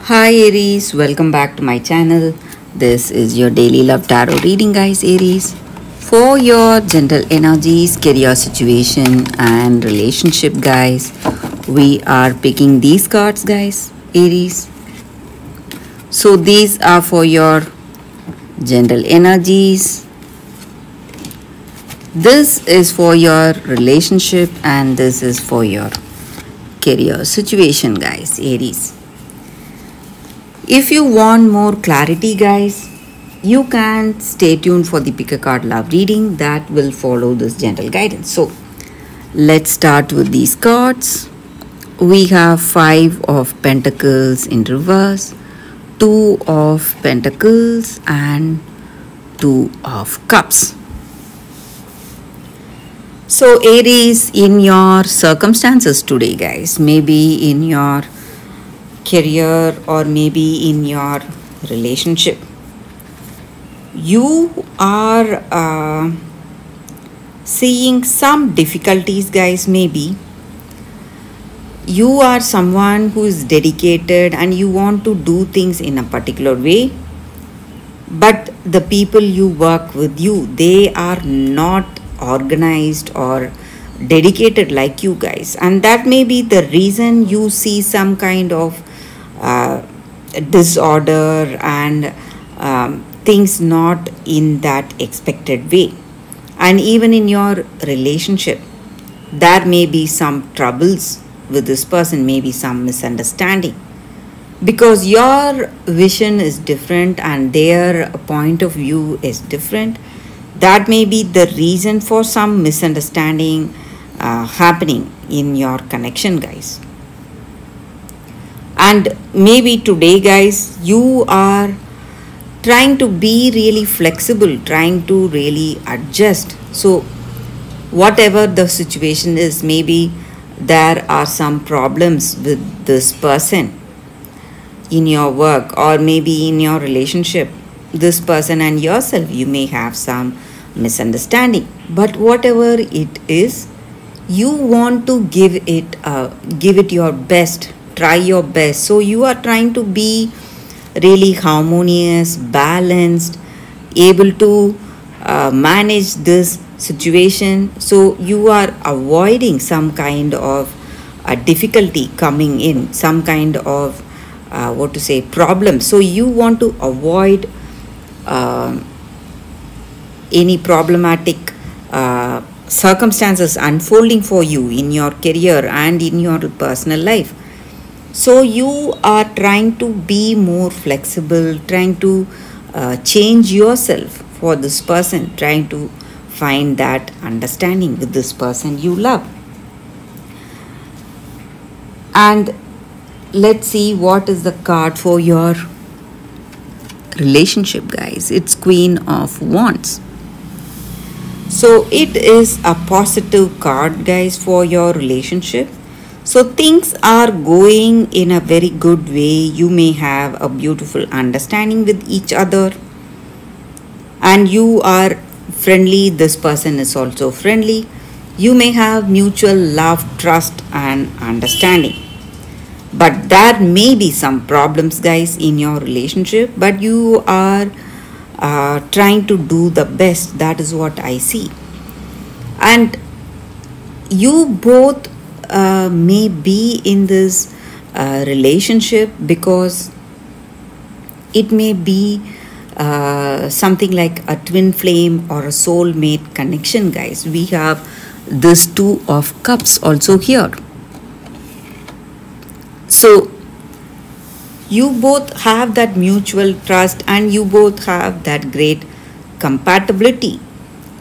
Hi Aries, welcome back to my channel. This is your daily love tarot reading, guys. Aries, for your general energies, career situation and relationship, guys, we are picking these cards, guys. Aries, so these are for your general energies. This is for your relationship and this is for your career situation, guys. Aries, if you want more clarity, guys, you can stay tuned for the pick a card love reading that will follow this general guidance. So let's start with these cards. We have 5 of Pentacles in reverse, 2 of Pentacles and 2 of Cups. So Aries, in your circumstances today, guys, maybe in your career or maybe in your relationship, you are seeing some difficulties, guys. Maybe you are someone who is dedicated and you want to do things in a particular way, but the people you work with, they are not organized or dedicated like you guys, and that may be the reason you see some kind of disorder and things not in that expected way. And even in your relationship, there may be some troubles with this person, maybe some misunderstanding, because your vision is different and their point of view is different. That may be the reason for some misunderstanding happening in your connection, guys. And maybe today, guys, you are trying to be really flexible, trying to really adjust. So whatever the situation is, maybe there are some problems with this person in your work or maybe in your relationship. This person and yourself, you may have some misunderstanding, but whatever it is, you want to give it your best, try your best. So you are trying to be really harmonious, balanced, able to manage this situation. So you are avoiding some kind of difficulty coming in, some kind of problem. So you want to avoid any problematic circumstances unfolding for you in your career and in your personal life. So you are trying to be more flexible, trying to change yourself for this person, trying to find that understanding with this person you love. And let's see what is the card for your relationship, guys. It's Queen of Wands. So it is a positive card, guys, for your relationship. So things are going in a very good way. You may have a beautiful understanding with each other and you are friendly. This person is also friendly. You may have mutual love, trust and understanding. But there may be some problems, guys, in your relationship, but you are trying to do the best. That is what I see. And you both may be in this relationship because it may be something like a twin flame or a soulmate connection, guys. We have this 2 of Cups also here. So you both have that mutual trust and you both have that great compatibility.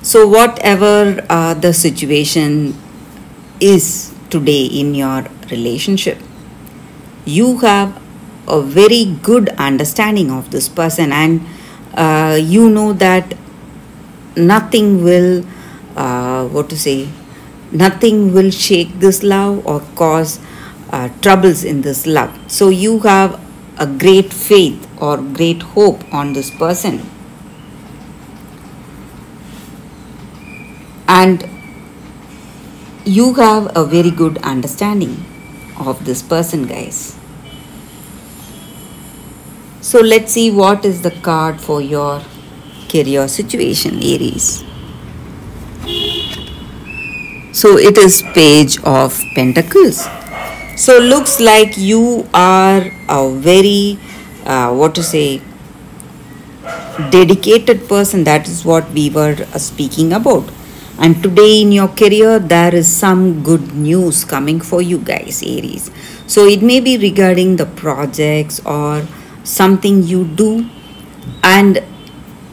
So whatever the situation is today in your relationship, you have a very good understanding of this person and you know that nothing will nothing will shake this love or cause troubles in this love. So you have a great faith or great hope on this person, and you have a very good understanding of this person, guys. So let's see what is the card for your career situation, Aries. So it is Page of Pentacles. So looks like you are a very what to say, dedicated person. That is what we were speaking about. And today in your career, there is some good news coming for you guys, Aries. So it may be regarding the projects or something you do, and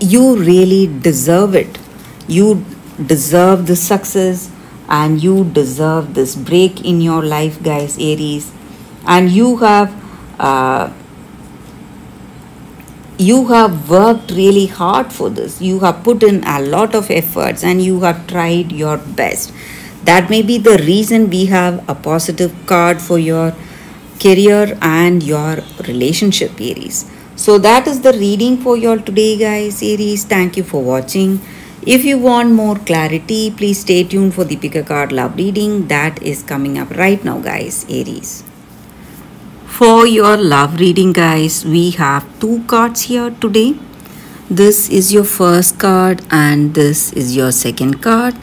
you really deserve it. You deserve the success, and you deserve this break in your life, guys, Aries. And uh, you have worked really hard for this. You have put in a lot of efforts and you have tried your best. That may be the reason we have a positive card for your career and your relationship, Aries. So that is the reading for you all today, guys, Aries. Thank you for watching. If you want more clarity, please stay tuned for the Pick a Card Love reading that is coming up right now, guys, Aries. For your love reading, guys, we have two cards here today. This is your first card and this is your second card.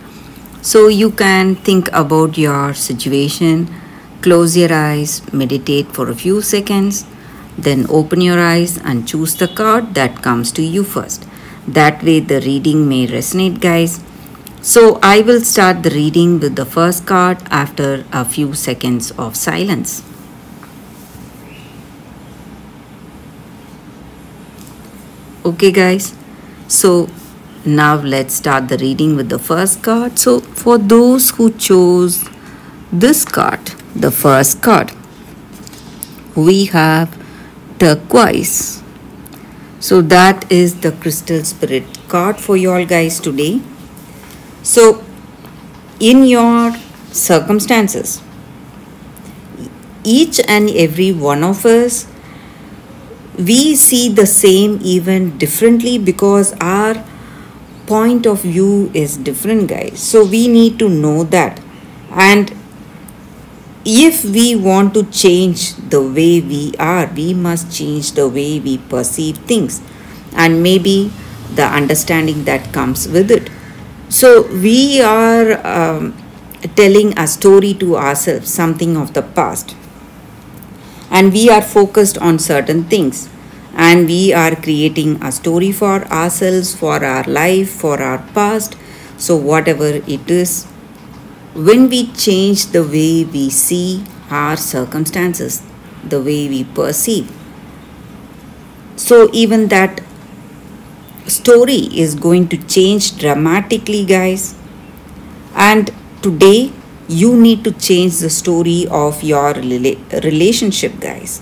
So you can think about your situation, close your eyes, meditate for a few seconds, then open your eyes and choose the card that comes to you first. That way the reading may resonate, guys. So I will start the reading with the first card after a few seconds of silence. Okay, guys, so now let's start the reading with the first card. So for those who chose this card, the first card, we have turquoise. So that is the crystal spirit card for you all, guys, today. So in your circumstances, each and every one of us, we see the same event differently because our point of view is different, guys. So we need to know that. And if we want to change the way we are, we must change the way we perceive things and maybe the understanding that comes with it. So we are telling a story to ourselves, something of the past, and we are focused on certain things and we are creating a story for ourselves, for our life, for our past. So whatever it is, when we change the way we see our circumstances, the way we perceive, so even that story is going to change dramatically, guys. And today you need to change the story of your relationship, guys.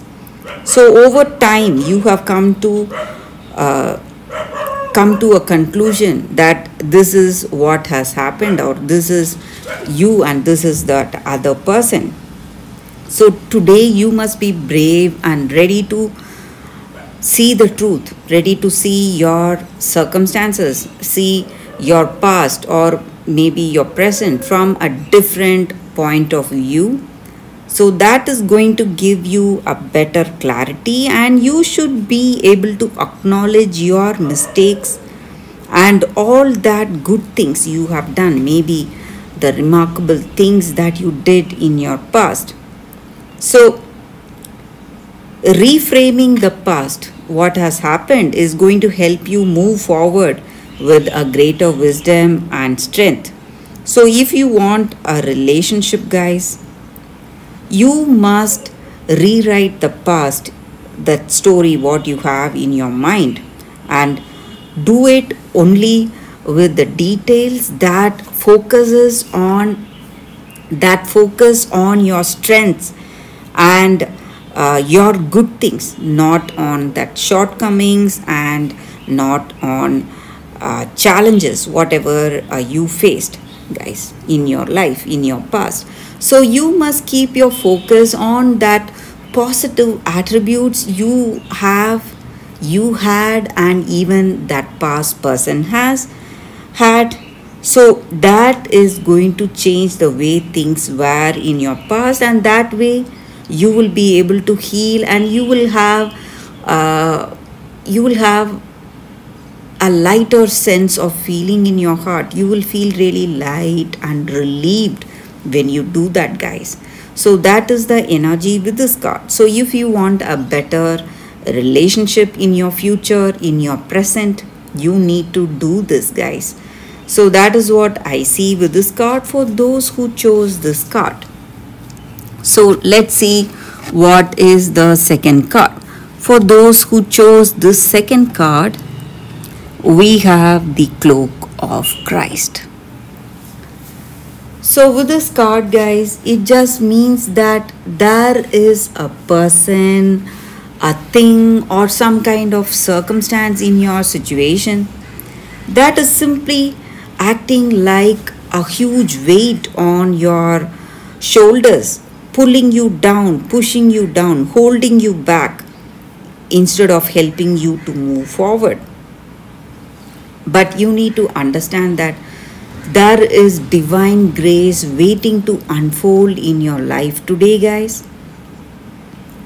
So over time you have come to a conclusion that this is what has happened, or this is you and this is that other person. So today you must be brave and ready to see the truth, ready to see your circumstances, see your past or maybe your present from a different point of view. So that is going to give you a better clarity, and you should be able to acknowledge your mistakes and all that good things you have done, maybe the remarkable things that you did in your past. So reframing the past, what has happened, is going to help you move forward with a greater wisdom and strength. So if you want a relationship, guys, you must rewrite the past, that story what you have in your mind, and do it only with the details that focus on your strengths and your good things, not on that shortcomings and not on challenges whatever you faced, guys, in your life, in your past. So you must keep your focus on that positive attributes you have, you had, and even that past person has had. So that is going to change the way things were in your past, and that way you will be able to heal and you will have you will have a lighter sense of feeling in your heart. You will feel really light and relieved when you do that, guys. So that is the energy with this card. So if you want a better relationship in your future, in your present, you need to do this, guys. So that is what I see with this card for those who chose this card. So let's see what is the second card. For those who chose this second card, we have the Cloak of Christ. So with this card, guys, it just means that there is a person, a thing, or some kind of circumstance in your situation that is simply acting like a huge weight on your shoulders, pulling you down, pushing you down, holding you back instead of helping you to move forward. But you need to understand that there is divine grace waiting to unfold in your life today, guys.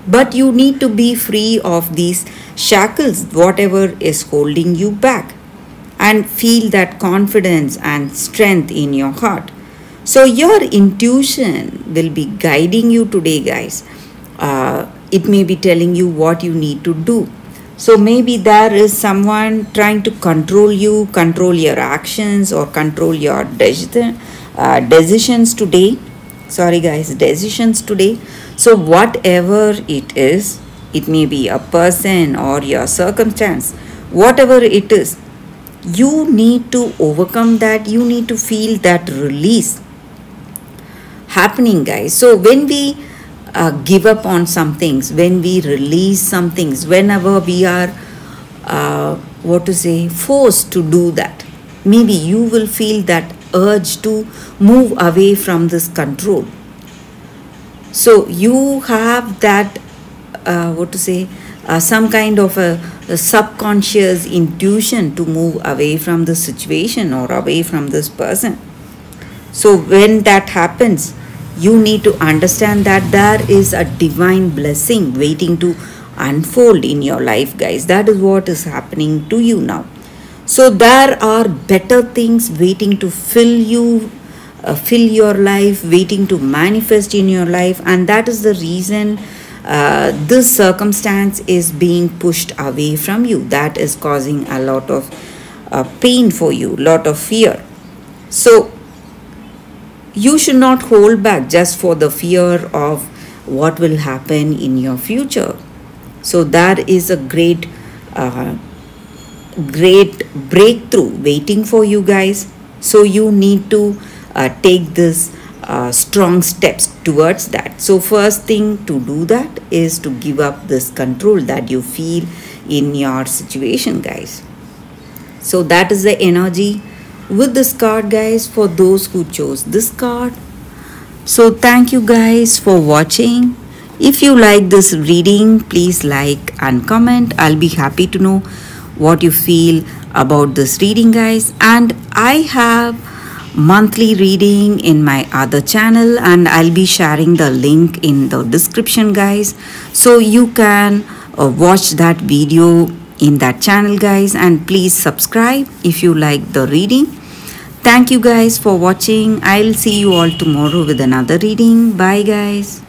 But you need to be free of these shackles, whatever is holding you back, and feel that confidence and strength in your heart. So your intuition will be guiding you today, guys. It may be telling you what you need to do. So maybe there is someone trying to control you, control your actions, or control your decisions today. Sorry, guys, decisions today. So whatever it is, it may be a person or your circumstance, whatever it is, you need to overcome that. You need to feel that release happening, guys. So when we give up on some things, when we release some things, whenever we are forced to do that, maybe you will feel that urge to move away from this control. So you have that some kind of a subconscious intuition to move away from the situation or away from this person. So when that happens, you need to understand that there is a divine blessing waiting to unfold in your life, guys. That is what is happening to you now. So there are better things waiting to fill your life, waiting to manifest in your life, and that is the reason this circumstance is being pushed away from you. That is causing a lot of pain for you, lot of fear. So you should not hold back just for the fear of what will happen in your future. So there is a great breakthrough waiting for you, guys. So you need to take this strong steps towards that. So first thing to do that is to give up this control that you feel in your situation, guys. So that is the energy with this card, guys, for those who chose this card. So thank you, guys, for watching. If you like this reading, please like and comment. I'll be happy to know what you feel about this reading, guys. And I have monthly reading in my other channel, and I'll be sharing the link in the description, guys, so you can watch that video in that channel, guys. And please subscribe if you like the reading. Thank you, guys, for watching. I'll see you all tomorrow with another reading. Bye, guys.